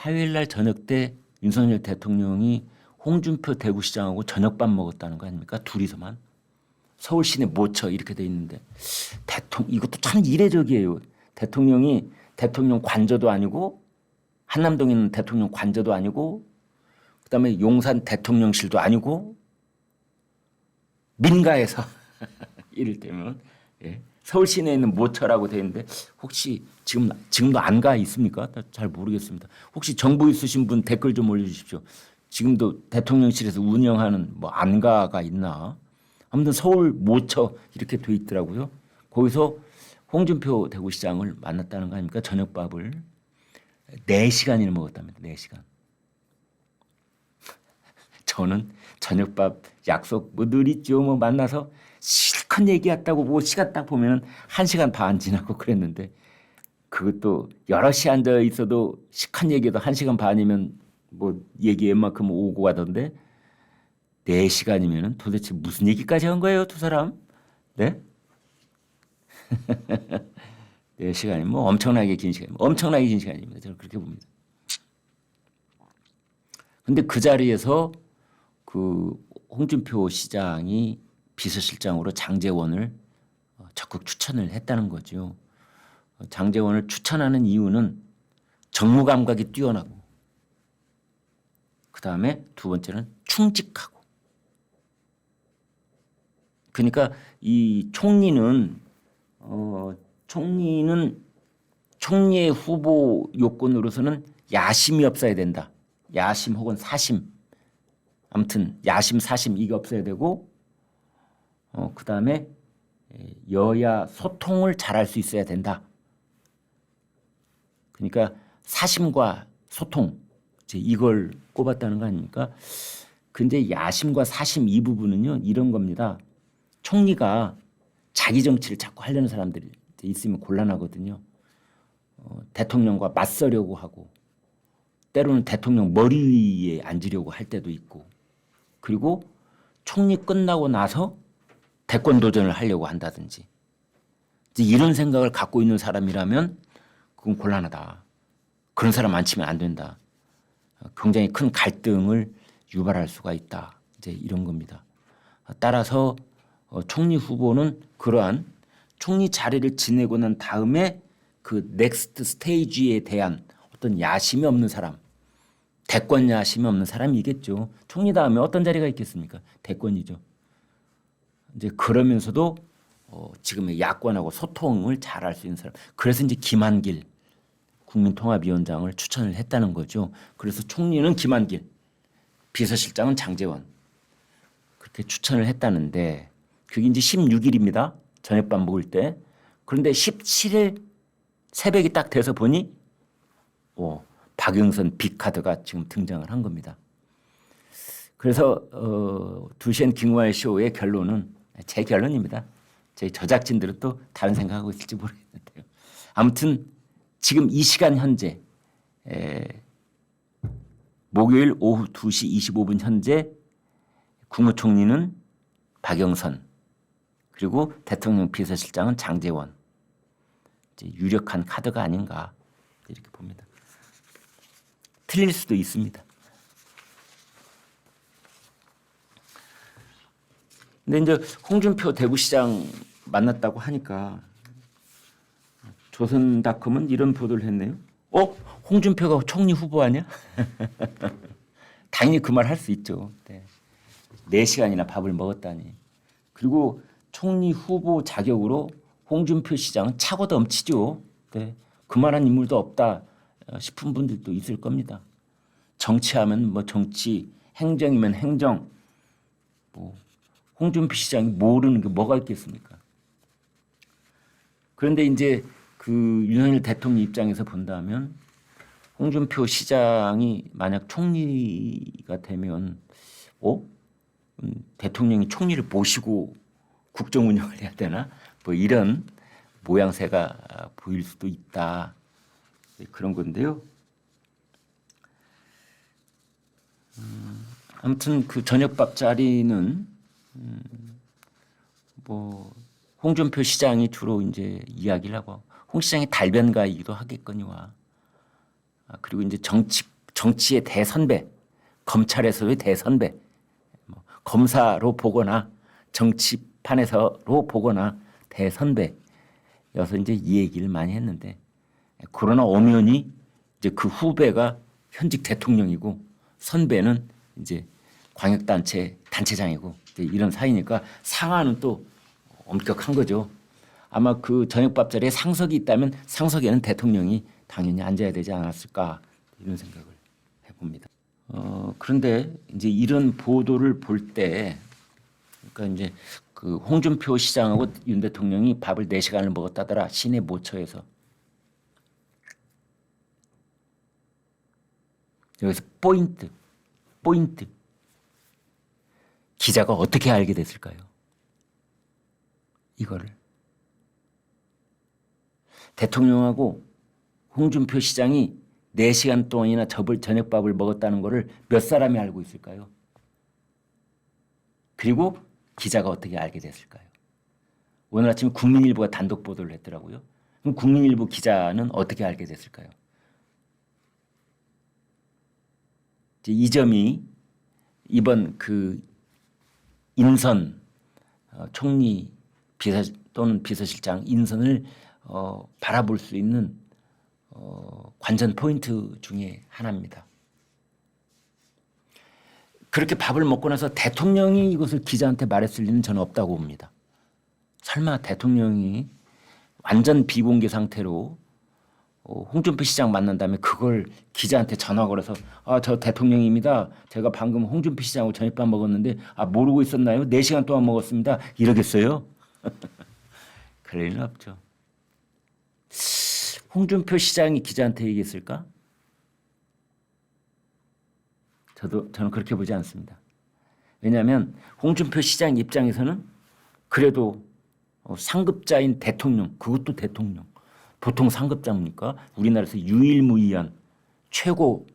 화요일 날 저녁 때 윤석열 대통령이 홍준표 대구시장하고 저녁밥 먹었다는 거 아닙니까? 둘이서만. 서울 시내 모처 이렇게 돼 있는데 이것도 참 이례적이에요. 대통령이 대통령 관저도 아니고 한남동에 있는 대통령 관저도 아니고 그다음에 용산 대통령실도 아니고 민가에서 이를테면 서울 시내에 있는 모처라고 돼 있는데 혹시 지금도 안가 있습니까? 잘 모르겠습니다. 혹시 정보 있으신 분 댓글 좀 올려주십시오. 지금도 대통령실에서 운영하는 뭐 안가가 있나? 아무튼 서울 모처 이렇게 돼 있더라고요. 거기서 홍준표 대구시장을 만났다는 거 아닙니까? 저녁밥을 4시간이나 먹었답니다. 4시간. 저는 저녁밥 약속 뭐 늘 있죠. 뭐 만나서 실컷 얘기했다고 뭐 시간 딱 보면 1시간 반 지나고 그랬는데 그것도 여럿이 앉아 있어도 실컷 얘기해도 1시간 반이면 뭐 얘기 웬만큼 오고 가던데 4시간이면 도대체 무슨 얘기까지 한 거예요, 두 사람? 네? 4시간이면 뭐 엄청나게 긴 시간, 엄청나게 긴 시간입니다. 저는 그렇게 봅니다. 근데 그 자리에서 그 홍준표 시장이 비서실장으로 장제원을 적극 추천을 했다는 거죠. 장제원을 추천하는 이유는 정무 감각이 뛰어나고 그다음에 두 번째는 충직하고. 그러니까 이 총리는 총리의 후보 요건으로서는 야심이 없어야 된다. 야심 혹은 사심. 아무튼 야심, 사심 이게 없어야 되고 그다음에 여야 소통을 잘할 수 있어야 된다. 그러니까 사심과 소통 이걸 꼽았다는 거 아닙니까? 근데 야심과 사심 이 부분은요 이런 겁니다. 총리가 자기 정치를 자꾸 하려는 사람들이 있으면 곤란하거든요. 대통령과 맞서려고 하고 때로는 대통령 머리 위에 앉으려고 할 때도 있고 그리고 총리 끝나고 나서 대권 도전을 하려고 한다든지 이런 생각을 갖고 있는 사람이라면 그건 곤란하다. 그런 사람 앉히면 안 된다. 굉장히 큰 갈등을 유발할 수가 있다. 이제 이런 겁니다. 따라서 총리 후보는 그러한 총리 자리를 지내고 난 다음에 그 넥스트 스테이지에 대한 어떤 야심이 없는 사람, 대권 야심이 없는 사람이겠죠. 총리 다음에 어떤 자리가 있겠습니까? 대권이죠. 이제 그러면서도 지금의 야권하고 소통을 잘할 수 있는 사람. 그래서 이제 김한길 국민통합위원장을 추천을 했다는 거죠. 그래서 총리는 김한길, 비서실장은 장제원 그렇게 추천을 했다는데 그게 이제 16일입니다. 저녁밥 먹을 때. 그런데 17일 새벽이 딱 돼서 보니 박영선 빅카드가 지금 등장을 한 겁니다. 그래서 2시엔 김광일 쇼의 결론은 제 결론입니다. 저희 제작진들은 또 다른 생각하고 있을지 모르겠는데요. 아무튼 지금 이 시간 현재 목요일 오후 2시 25분 현재 국무총리는 박영선 그리고 대통령 비서실장은 장제원 이제 유력한 카드가 아닌가 이렇게 봅니다. 틀릴 수도 있습니다. 근데 이제 홍준표 대구시장 만났다고 하니까 조선닷컴은 이런 보도를 했네요. 홍준표가 총리 후보 아니야? 당연히 그 말 할 수 있죠. 네. 4시간이나 밥을 먹었다니. 그리고 총리 후보 자격으로 홍준표 시장은 차고 넘치죠. 네. 그만한 인물도 없다 싶은 분들도 있을 겁니다. 정치하면 뭐 정치, 행정이면 행정. 뭐 홍준표 시장이 모르는 게 뭐가 있겠습니까? 그런데 이제 그 윤석열 대통령 입장에서 본다면 홍준표 시장이 만약 총리가 되면 대통령이 총리를 모시고 국정 운영을 해야 되나? 뭐 이런 모양새가 보일 수도 있다. 그런 건데요. 아무튼 그 저녁밥 자리는 뭐 홍준표 시장이 주로 이제 이야기를 하고 홍 시장의 달변가이기도 하겠거니와 그리고 이제 정치의 대선배, 검찰에서의 대선배, 검사로 보거나 정치판에서로 보거나 대선배여서 이제 이 얘기를 많이 했는데, 그러나 엄연히 이제 그 후배가 현직 대통령이고 선배는 이제 광역단체 단체장이고 이런 사이니까 상하는 또 엄격한 거죠. 아마 그 저녁밥 자리에 상석이 있다면 상석에는 대통령이 당연히 앉아야 되지 않았을까 이런 생각을 해봅니다. 그런데 이제 이런 보도를 볼 때, 그러니까 이제 그 홍준표 시장하고 윤 대통령이 밥을 4시간을 먹었다더라 시내 모처에서. 여기서 포인트. 기자가 어떻게 알게 됐을까요? 이거를. 대통령하고 홍준표 시장이 4시간 동안이나 저녁밥을 먹었다는 것을 몇 사람이 알고 있을까요? 그리고 기자가 어떻게 알게 됐을까요? 오늘 아침에 국민일보가 단독 보도를 했더라고요. 그럼 국민일보 기자는 어떻게 알게 됐을까요? 이 점이 이번 그 인선 총리 또는 비서실장 인선을 바라볼 수 있는 관전 포인트 중에 하나입니다. 그렇게 밥을 먹고 나서 대통령이 이것을 기자한테 말했을 리는 저는 없다고 봅니다. 설마 대통령이 완전 비공개 상태로 홍준표 시장 만난 다음에 그걸 기자한테 전화 걸어서 저 대통령입니다. 제가 방금 홍준표 시장하고 저녁밥 먹었는데 모르고 있었나요? 4시간 동안 먹었습니다. 이러겠어요? 그럴 리는 없죠. 홍준표 시장이 기자한테 얘기했을까? 저는 그렇게 보지 않습니다. 왜냐하면 홍준표 시장 입장에서는 그래도 상급자인 대통령, 그것도 대통령, 보통 상급자입니까? 우리나라에서 유일무이한 최고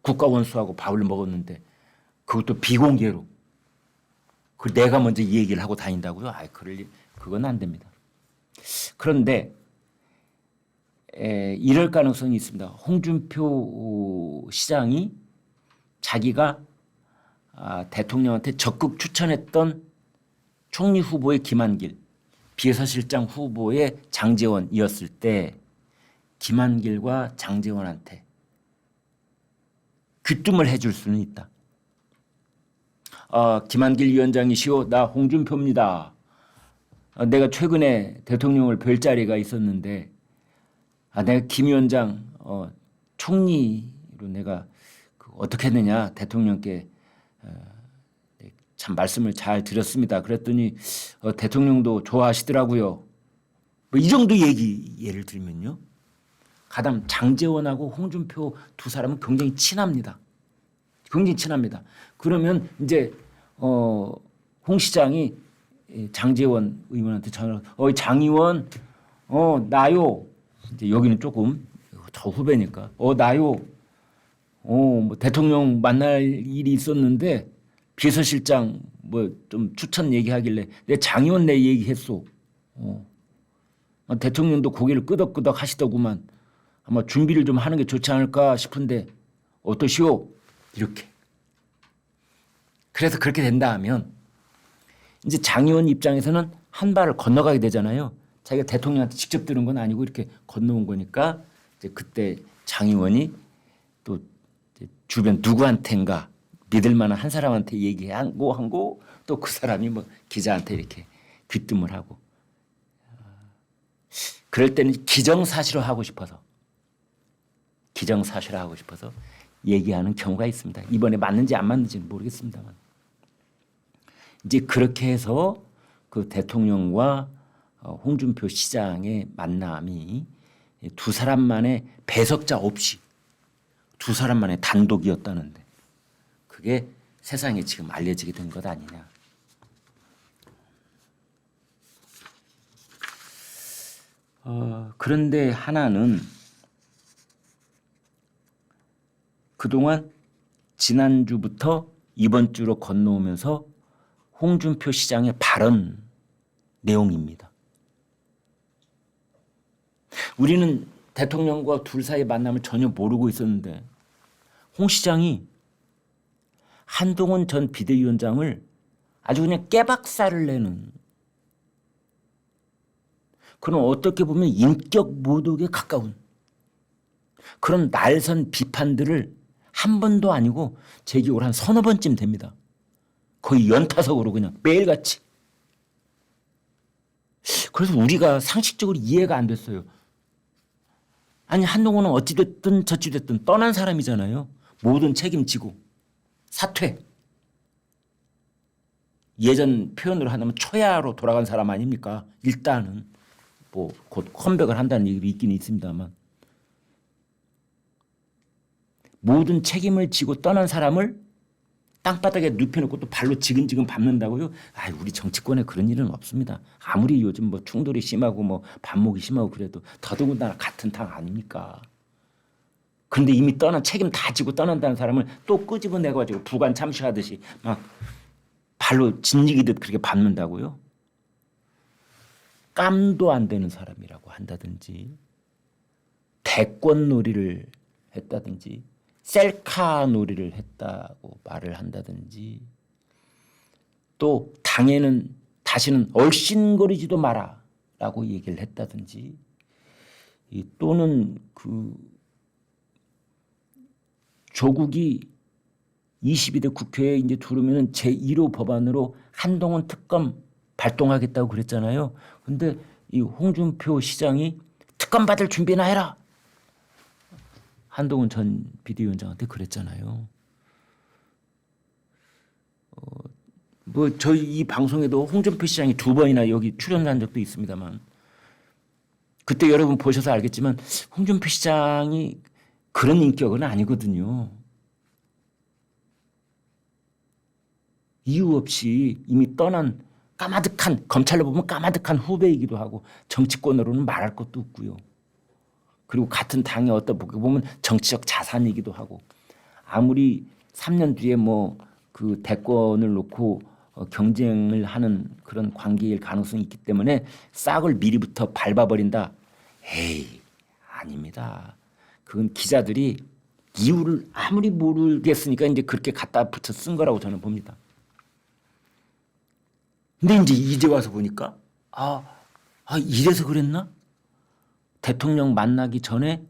국가원수하고 밥을 먹었는데 그것도 비공개로 내가 먼저 이 얘기를 하고 다닌다고요? 그건 안 됩니다. 그런데 이럴 가능성이 있습니다. 홍준표 시장이 자기가 대통령한테 적극 추천했던 총리 후보의 김한길, 비서실장 후보의 장제원이었을 때 김한길과 장제원한테 귀뜸을 해줄 수는 있다. 김한길 위원장이시오, 나 홍준표입니다. 내가 최근에 대통령을 뵐 자리가 있었는데 내가 김 위원장 총리로 내가 어떻게 했느냐 대통령께 참 말씀을 잘 드렸습니다. 그랬더니 대통령도 좋아하시더라고요. 뭐 이 정도 예를 들면요. 가담 장제원하고 홍준표 두 사람은 굉장히 친합니다. 굉장히 친합니다. 그러면 이제 홍 시장이 장제원 의원한테 전화를 장 의원 나요. 이제 여기는 조금 더 후배니까 나요. 뭐 대통령 만날 일이 있었는데 비서실장 뭐 좀 추천 얘기하길래 내 장 의원 내 얘기했소. 대통령도 고개를 끄덕끄덕 하시더구만. 아마 준비를 좀 하는 게 좋지 않을까 싶은데 어떠시오? 이렇게. 그래서 그렇게 된다 하면 이제 장 의원 입장에서는 한 발을 건너가게 되잖아요. 자기가 대통령한테 직접 들은 건 아니고 이렇게 건너온 거니까 이제 그때 장 의원이 또 주변 누구한텐가 믿을 만한 한 사람한테 얘기하고 또 그 사람이 뭐 기자한테 이렇게 귀뜸을 하고 그럴 때는 기정사실화하고 싶어서 얘기하는 경우가 있습니다. 이번에 맞는지 안 맞는지는 모르겠습니다만 이제 그렇게 해서 그 대통령과 홍준표 시장의 만남이 두 사람만의 배석자 없이 두 사람만의 단독이었다는데 그게 세상에 지금 알려지게 된 것 아니냐. 그런데 하나는 그동안 지난주부터 이번 주로 건너오면서 홍준표 시장의 발언 내용입니다. 우리는 대통령과 둘 사이의 만남을 전혀 모르고 있었는데 홍 시장이 한동훈 전 비대위원장을 아주 그냥 깨박살을 내는 그런 어떻게 보면 인격 모독에 가까운 그런 날선 비판들을 한 번도 아니고 제 기억으로 한 서너 번쯤 됩니다. 거의 연타석으로 그냥 매일같이. 그래서 우리가 상식적으로 이해가 안 됐어요. 아니 한동훈은 어찌됐든 저찌됐든 떠난 사람이잖아요. 모든 책임지고 사퇴. 예전 표현으로 하면 초야로 돌아간 사람 아닙니까? 일단은 뭐 곧 컴백을 한다는 얘기도 있긴 있습니다만 모든 책임을 지고 떠난 사람을 땅바닥에 눕혀놓고 또 발로 지근지근 밟는다고요? 아, 우리 정치권에 그런 일은 없습니다. 아무리 요즘 뭐 충돌이 심하고 뭐 반목이 심하고 그래도 더더군다나 같은 탕 아닙니까? 그런데 이미 떠난 책임 다 지고 떠난다는 사람을 또 끄집어내가지고 부관 참시하듯이 막 발로 짓이기듯 그렇게 밟는다고요? 깜도 안 되는 사람이라고 한다든지 대권놀이를 했다든지 셀카 놀이를 했다고 말을 한다든지 또 당에는 다시는 얼씬거리지도 마라 라고 얘기를 했다든지 또는 그 조국이 22대 국회에 이제 들어오면 제1호 법안으로 한동훈 특검 발동하겠다고 그랬잖아요. 근데 이 홍준표 시장이 특검 받을 준비나 해라. 한동훈 전 비대위원장한테 그랬잖아요. 뭐 저희 이 방송에도 홍준표 시장이 2번이나 여기 출연한 적도 있습니다만 그때 여러분 보셔서 알겠지만 홍준표 시장이 그런 인격은 아니거든요. 이유 없이 이미 떠난 까마득한 검찰로 보면 까마득한 후배이기도 하고 정치권으로는 말할 것도 없고요. 그리고 같은 당의 어떤 보면 정치적 자산이기도 하고 아무리 3년 뒤에 뭐 그 대권을 놓고 경쟁을 하는 그런 관계일 가능성이 있기 때문에 싹을 미리부터 밟아버린다. 에이 아닙니다. 그건 기자들이 이유를 아무리 모르겠으니까 이제 그렇게 갖다 붙여 쓴 거라고 저는 봅니다. 근데 이제 와서 보니까 이래서 그랬나? 대통령 만나기 전에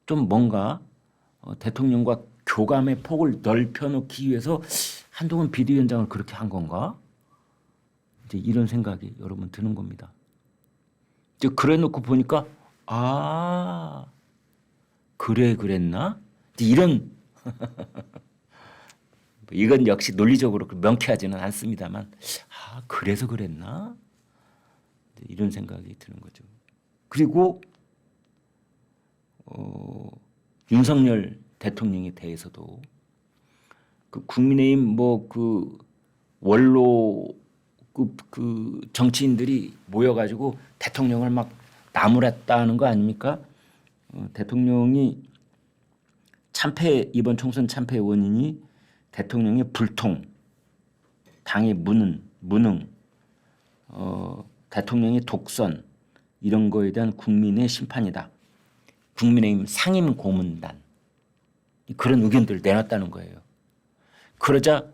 좀 뭔가 대통령과 교감의 폭을 넓혀놓기 위해서 한동훈 비대위원장을 그렇게 한 건가? 이제 이런 생각이 여러분 드는 겁니다. 이제 그래 놓고 보니까 그랬나? 이런 이건 역시 논리적으로 명쾌하지는 않습니다만 그래서 그랬나? 이런 생각이 드는 거죠. 그리고 윤석열 대통령에 대해서도 그 국민의힘 뭐 그 원로 그 정치인들이 모여가지고 대통령을 막 나무랐다는 거 아닙니까? 대통령이 이번 총선 참패의 원인이 대통령의 불통, 당의 무능, 대통령의 독선 이런 거에 대한 국민의 심판이다. 국민의힘 상임고문단 그런 의견들을 내놨다는 거예요. 그러자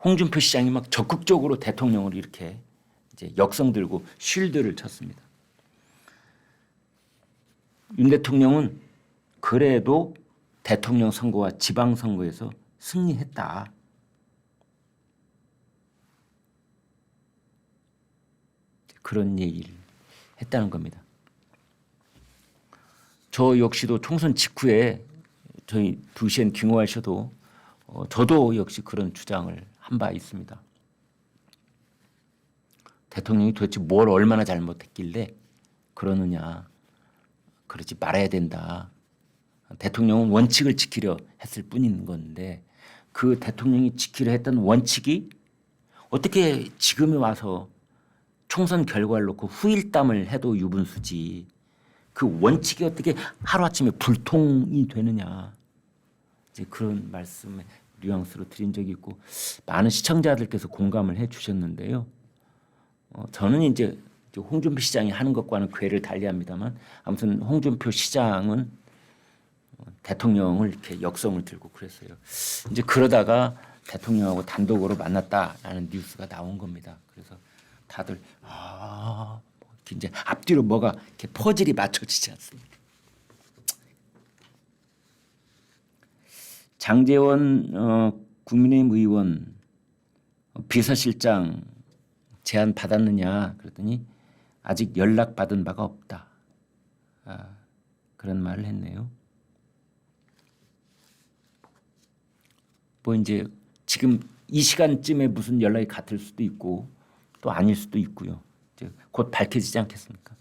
홍준표 시장이 막 적극적으로 대통령을 이렇게 이제 역성 들고 쉴드를 쳤습니다. 윤 대통령은 그래도 대통령 선거와 지방선거에서 승리했다. 그런 얘기를 했다는 겁니다. 저 역시도 총선 직후에 저희 2시엔 김호환 씨도 저도 역시 그런 주장을 한 바 있습니다. 대통령이 도대체 뭘 얼마나 잘못했길래 그러느냐. 그러지 말아야 된다. 대통령은 원칙을 지키려 했을 뿐인 건데 그 대통령이 지키려 했던 원칙이 어떻게 지금에 와서 총선 결과를 놓고 후일담을 해도 유분수지 그 원칙이 어떻게 하루아침에 불통이 되느냐. 이제 그런 말씀에 뉘앙스로 드린 적이 있고 많은 시청자들께서 공감을 해 주셨는데요. 저는 이제 홍준표 시장이 하는 것과는 궤를 달리합니다만 아무튼 홍준표 시장은 대통령을 이렇게 역성을 들고 그랬어요. 이제 그러다가 대통령하고 단독으로 만났다라는 뉴스가 나온 겁니다. 그래서 다들 이제 앞뒤로 뭐가 이렇게 퍼즐이 맞춰지지 않습니까? 장제원 국민의힘 의원 비서실장 제안 받았느냐 그랬더니 아직 연락받은 바가 없다. 그런 말을 했네요. 뭐 이제 지금 이 시간쯤에 무슨 연락이 갔을 수도 있고 또 아닐 수도 있고요. 이제 곧 밝혀지지 않겠습니까?